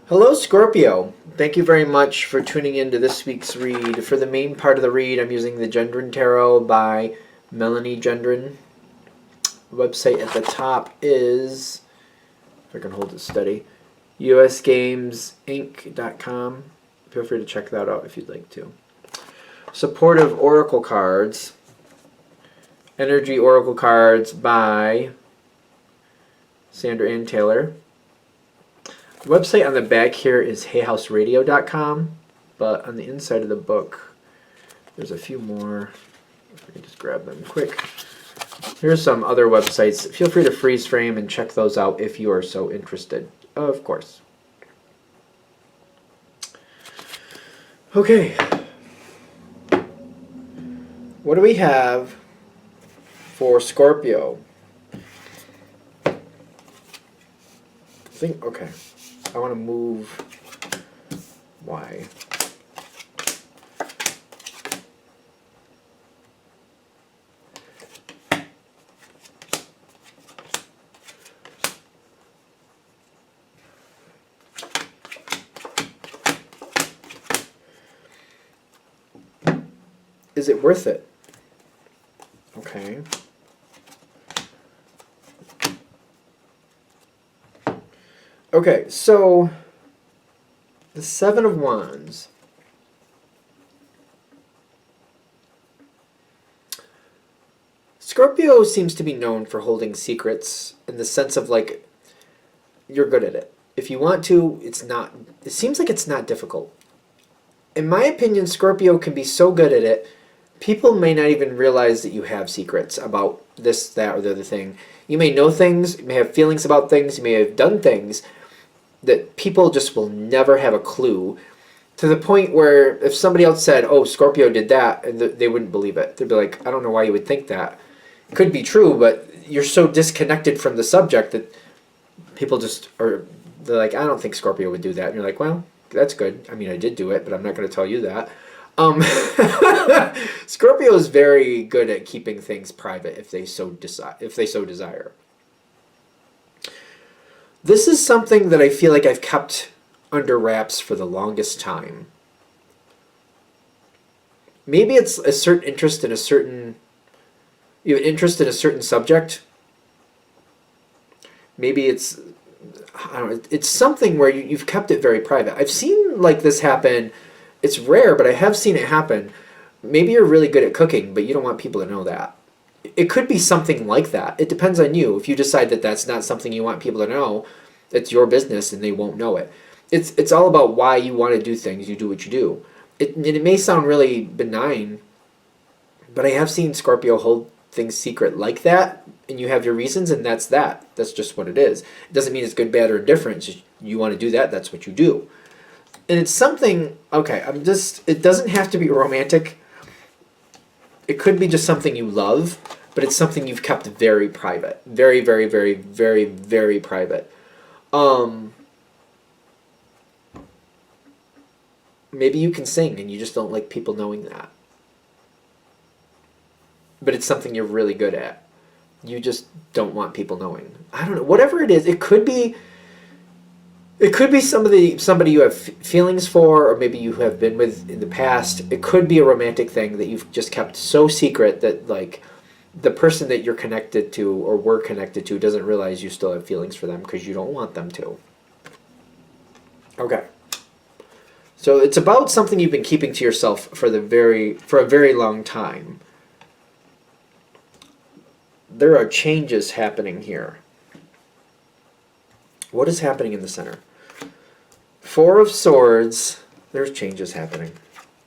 Hello, Scorpio. Thank you very much for tuning in to this week's read. For the main part of the read, I'm using the Gendron Tarot by Melanie Gendron. The website at the top is, if I can hold it steady, usgamesinc.com. Feel free to check that out if you'd like to. Supportive Oracle cards. Energy Oracle cards by Sandra Ann Taylor. The website on the back here is hayhouseradio.com, but on the inside of the book, there's a few more. If I can just grab them quick. Here's some other websites. Feel free to freeze frame and check those out if you are so interested, of course. Okay. What do we have for Scorpio? Okay. I want to move Y. Is it worth it? Okay. Okay, so the Seven of Wands. Scorpio seems to be known for holding secrets in the sense of like you're good at it. If you want to, it seems like it's not difficult. In my opinion, Scorpio can be so good at it, people may not even realize that you have secrets about this, that, or the other thing. You may know things, you may have feelings about things, you may have done things that people just will never have a clue, to the point where if somebody else said, oh, Scorpio did that, and they wouldn't believe it. They'd be like, I don't know why you would think that. It could be true, but you're so disconnected from the subject that people just are, they're like, I don't think Scorpio would do that. And you're like, well, that's good. I mean, I did do it, but I'm not going to tell you that. Scorpio is very good at keeping things private if they so desire. This is something that I feel like I've kept under wraps for the longest time. Maybe it's a certain interest in you have an interest in a certain subject. Maybe it's, I don't know, it's something where you've kept it very private. I've seen like this happen. It's rare, but I have seen it happen. Maybe you're really good at cooking, but you don't want people to know that. It could be something like that. It depends on you. If you decide that that's not something you want people to know, it's your business and they won't know it. It's all about why you want to do things. You do what you do. It may sound really benign, but I have seen Scorpio hold things secret like that, and you have your reasons, and that's that. That's just what it is. It doesn't mean it's good, bad, or indifferent. It's just you want to do that, that's what you do. And it's something, okay, it doesn't have to be romantic. It could be just something you love, but it's something you've kept very private. Very, very, very, very, very private. Maybe you can sing and you just don't like people knowing that. But it's something you're really good at. You just don't want people knowing. I don't know. Whatever it is, it could be somebody you have feelings for, or maybe you have been with in the past. It could be a romantic thing that you've just kept so secret that like the person that you're connected to or were connected to doesn't realize you still have feelings for them because you don't want them to. Okay. So it's about something you've been keeping to yourself for a very long time. There are changes happening here. What is happening in the center? Four of Swords. There's changes happening.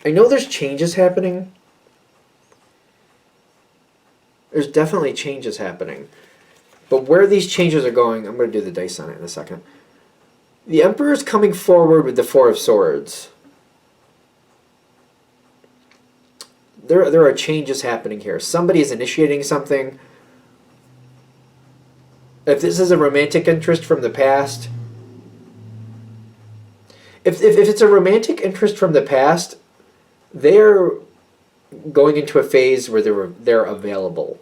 I know there's changes happening. There's definitely changes happening. But where these changes are going, I'm going to do the dice on it in a second. The Emperor is coming forward with the Four of Swords. There are changes happening here. Somebody is initiating something. If this is a romantic interest from the past, if it's a romantic interest from the past, they're going into a phase where they're available.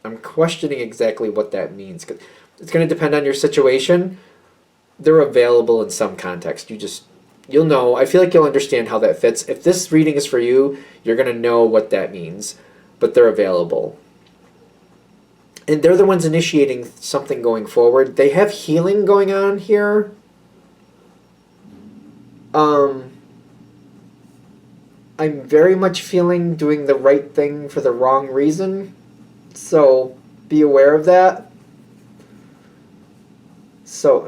I'm questioning exactly what that means. 'Cause it's going to depend on your situation. they're available in some context. You'll know. I feel like you'll understand how that fits. If this reading is for you, you're going to know what that means. But they're available. And they're the ones initiating something going forward. They have healing going on here. I'm very much feeling doing the right thing for the wrong reason. So be aware of that. So,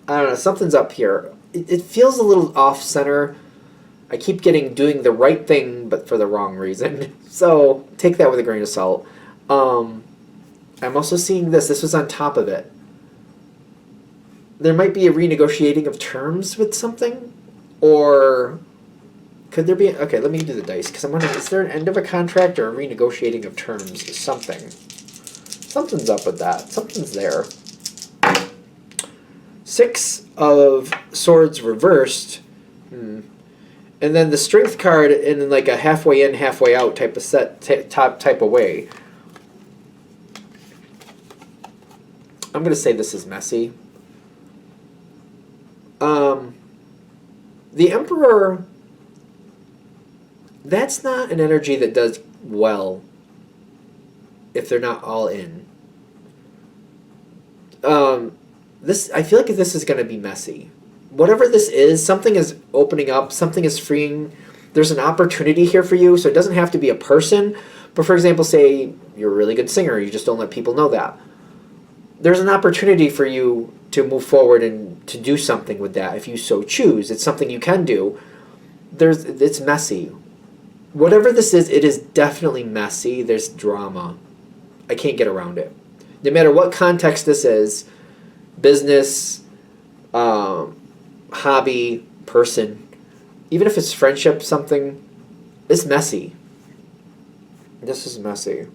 I don't know. Something's up here. It feels a little off-center. I keep getting doing the right thing, but for the wrong reason. So take that with a grain of salt. I'm also seeing this. This was on top of it. There might be a renegotiating of terms with something. Or could there be... Okay, let me do the dice. Because I'm wondering, is there an end of a contract or a renegotiating of terms? Something. Something's up with that. Something's there. 6 of Swords reversed. And then the Strength card in like a halfway in, halfway out type of type of way. I'm going to say this is messy. The Emperor, that's not an energy that does well if they're not all in. I feel like this is going to be messy. Whatever this is, something is opening up, something is freeing. There's an opportunity here for you, so it doesn't have to be a person. But for example, say you're a really good singer, you just don't let people know that. There's an opportunity for you to move forward and to do something with that if you so choose. It's something you can do. It's messy. Whatever this is, it is definitely messy. There's drama. I can't get around it. No matter what context this is, business, hobby, person, even if it's friendship, something, it's messy. This is messy.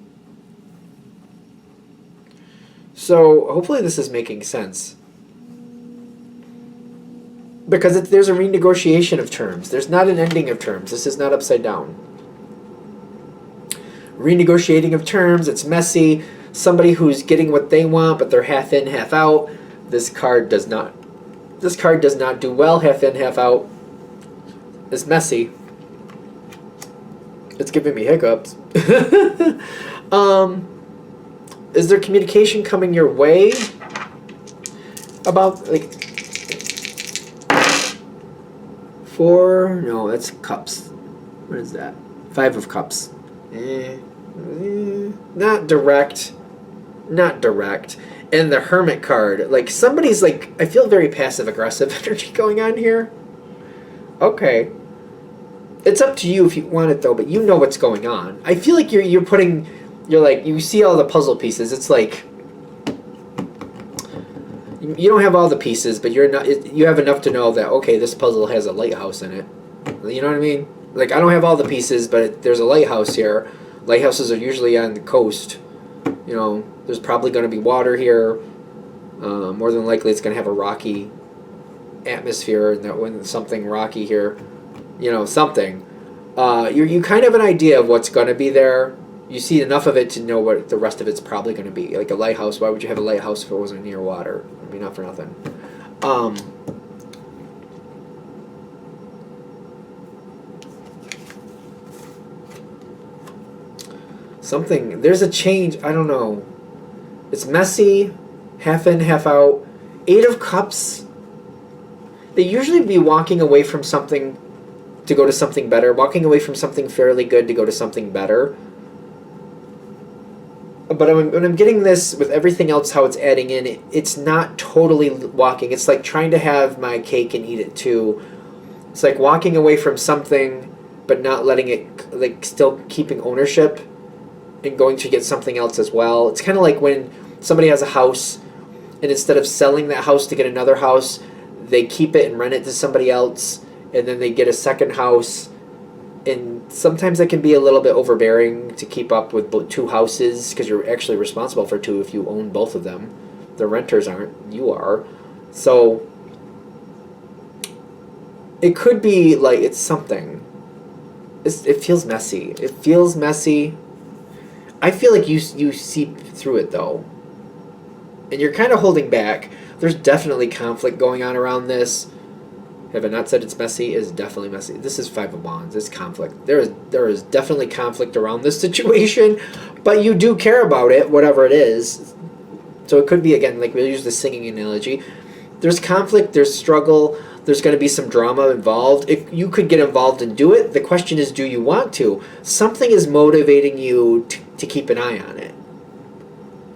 So hopefully this is making sense. Because there's a renegotiation of terms. There's not an ending of terms. This is not upside down. Renegotiating of terms, it's messy. Somebody who's getting what they want, but they're half in, half out. This card does not do well, half in, half out. It's messy. It's giving me hiccups. Is there communication coming your way about, like, 4? No, that's cups. What is that? 5 of cups. Not direct. Not direct. And the Hermit card. Like, somebody's, like, I feel very passive-aggressive energy going on here. Okay. It's up to you if you want it, though, but you know what's going on. I feel like you're putting... You're like, you see all the puzzle pieces. It's like... You don't have all the pieces, but you have enough to know that, okay, this puzzle has a lighthouse in it. You know what I mean? Like, I don't have all the pieces, but there's a lighthouse here. Lighthouses are usually on the coast. You know, there's probably going to be water here. More than likely, it's going to have a rocky atmosphere, and that when something rocky here, you know, something. You kind of have an idea of what's going to be there. You see enough of it to know what the rest of it's probably going to be. Like a lighthouse, why would you have a lighthouse if it wasn't near water? I mean, not for nothing. Something, there's a change, I don't know. It's messy, half in, half out. 8 of Cups. They usually be walking away from something to go to something better, walking away from something fairly good to go to something better. But when I'm getting this with everything else, how it's adding in, it's not totally walking. It's like trying to have my cake and eat it too. It's like walking away from something, but not letting it, like still keeping ownership and going to get something else as well. It's kind of like when somebody has a house, and instead of selling that house to get another house, they keep it and rent it to somebody else, and then they get a second house. And sometimes that can be a little bit overbearing to keep up with 2 houses, because you're actually responsible for 2 if you own both of them. The renters aren't. You are. So it could be like it's something. It feels messy. It feels messy. I feel like you seep through it, though. And you're kind of holding back. There's definitely conflict going on around this. Have I not said it's messy? It's definitely messy. This is Five of Wands. It's conflict. There is definitely conflict around this situation, but you do care about it, whatever it is. So it could be, again, like we'll use the singing analogy. There's conflict, there's struggle, there's going to be some drama involved. You could get involved and do it. The question is, do you want to? Something is motivating you to keep an eye on it.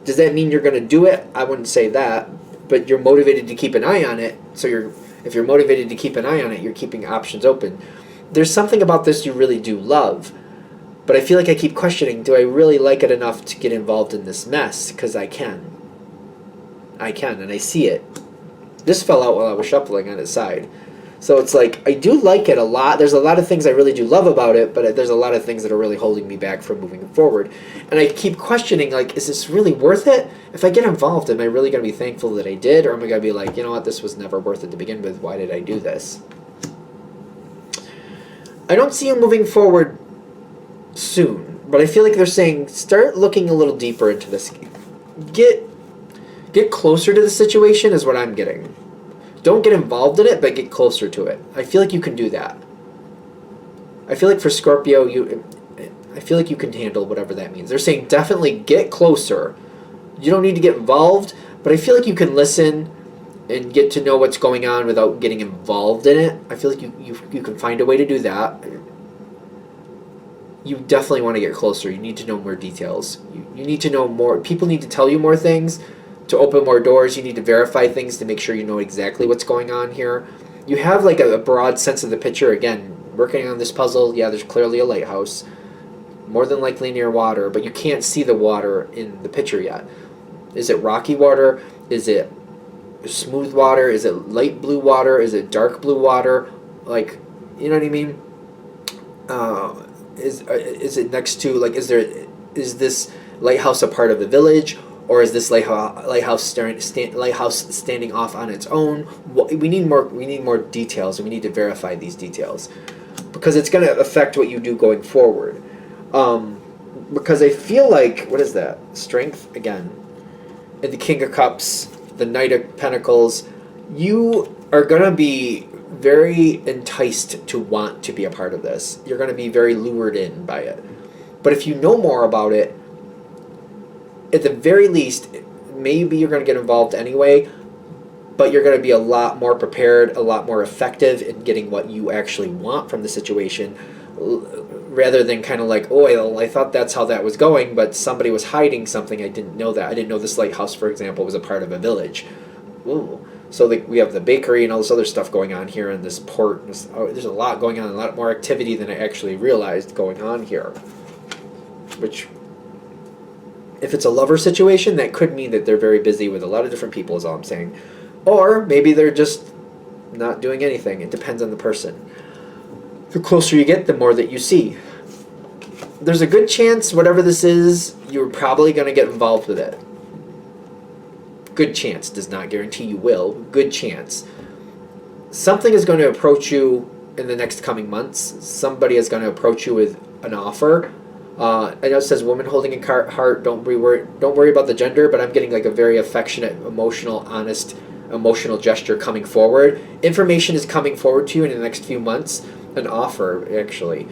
Does that mean you're going to do it? I wouldn't say that, but you're motivated to keep an eye on it. So if you're motivated to keep an eye on it, you're keeping options open. There's something about this you really do love, but I feel like I keep questioning, do I really like it enough to get involved in this mess? Because I can, and I see it. This fell out while I was shuffling on its side. So it's like, I do like it a lot. There's a lot of things I really do love about it, but there's a lot of things that are really holding me back from moving forward. And I keep questioning, like, is this really worth it? If I get involved, am I really going to be thankful that I did? Or am I going to be like, you know what, this was never worth it to begin with. Why did I do this? I don't see you moving forward soon, but I feel like they're saying, start looking a little deeper into this. Get closer to the situation is what I'm getting. Don't get involved in it, but get closer to it. I feel like you can do that. I feel like for Scorpio, I feel like you can handle whatever that means. They're saying definitely get closer. You don't need to get involved, but I feel like you can listen and get to know what's going on without getting involved in it. I feel like you can find a way to do that. You definitely want to get closer. You need to know more details. You need to know more. People need to tell you more things. To open more doors, you need to verify things to make sure you know exactly what's going on here. You have like a broad sense of the picture. Again, working on this puzzle, yeah, there's clearly a lighthouse. More than likely near water, but you can't see the water in the picture yet. Is it rocky water? Is it smooth water? Is it light blue water? Is it dark blue water? Like, you know what I mean? Is it next to, like, is this lighthouse a part of the village? Or is this lighthouse standing off on its own? We need more details, and we need to verify these details because it's going to affect what you do going forward. Because I feel like, what is that? Strength again, and the King of Cups, the Knight of Pentacles. You are going to be very enticed to want to be a part of this. You're going to be very lured in by it. But if you know more about it, at the very least, maybe you're going to get involved anyway, but you're going to be a lot more prepared, a lot more effective in getting what you actually want from the situation, rather than kind of like, oh, I thought that's how that was going, but somebody was hiding something. I didn't know that. I didn't know this lighthouse, for example, was a part of a village. Ooh. So we have the bakery and all this other stuff going on here in this port. There's a lot going on, a lot more activity than I actually realized going on here, which... If it's a lover situation, that could mean that they're very busy with a lot of different people, is all I'm saying. Or maybe they're just not doing anything. It depends on the person. The closer you get, the more that you see. There's a good chance, whatever this is, you're probably going to get involved with it. Good chance. Does not guarantee you will. Good chance. Something is going to approach you in the next coming months. Somebody is going to approach you with an offer. I know it says woman holding a heart. Don't worry about the gender, but I'm getting like a very affectionate, emotional, honest, emotional gesture coming forward. Information is coming forward to you in the next few months. An offer, actually.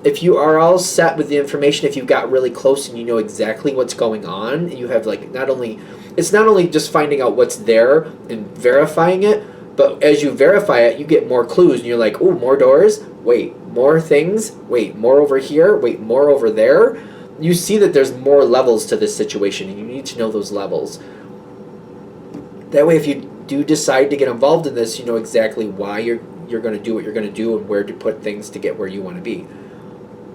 If you are all set with the information, if you got really close and you know exactly what's going on, you have like it's not only just finding out what's there and verifying it, but as you verify it, you get more clues and you're like, oh, more doors? Wait, more things? Wait, more over here? Wait, more over there? You see that there's more levels to this situation and you need to know those levels. That way, if you do decide to get involved in this, you know exactly why you're going to do what you're going to do and where to put things to get where you want to be.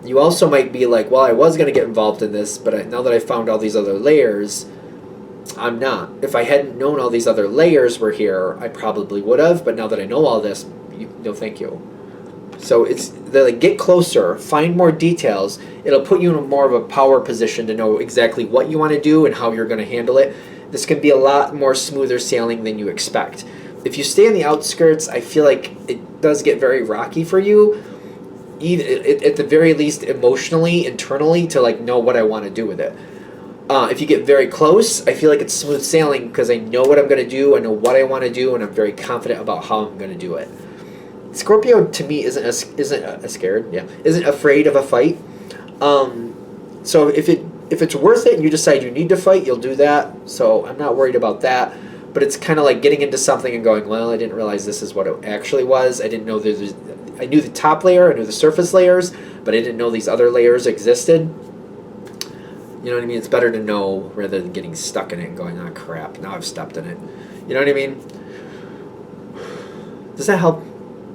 You also might be like, well, I was going to get involved in this, but now that I found all these other layers, I'm not. If I hadn't known all these other layers were here, I probably would have, but now that I know all this, no thank you. So they're like, get closer, find more details. It'll put you in more of a power position to know exactly what you want to do and how you're going to handle it. This can be a lot more smoother sailing than you expect. If you stay on the outskirts, I feel like it does get very rocky for you, at the very least emotionally, internally, to like know what I want to do with it. If you get very close, I feel like it's smooth sailing because I know what I'm going to do, I know what I want to do, and I'm very confident about how I'm going to do it. Scorpio to me isn't afraid of a fight. So if it's worth it and you decide you need to fight, you'll do that. So I'm not worried about that. But it's kind of like getting into something and going, well, I didn't realize this is what it actually was. I didn't know I knew the top layer, I knew the surface layers, but I didn't know these other layers existed. You know what I mean? It's better to know rather than getting stuck in it and going, oh crap, now I've stepped in it. You know what I mean? Does that help?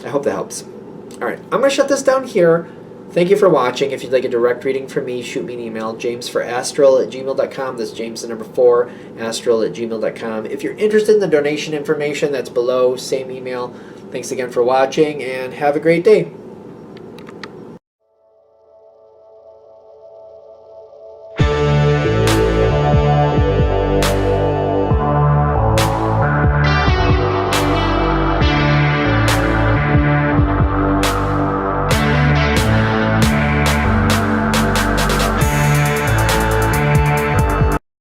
I hope that helps. All right, I'm going to shut this down here. Thank you for watching. If you'd like a direct reading from me, shoot me an email, jamesforastral@gmail.com. That's James the number 4, astral@gmail.com. If you're interested in the donation information, that's below, same email. Thanks again for watching, and have a great day.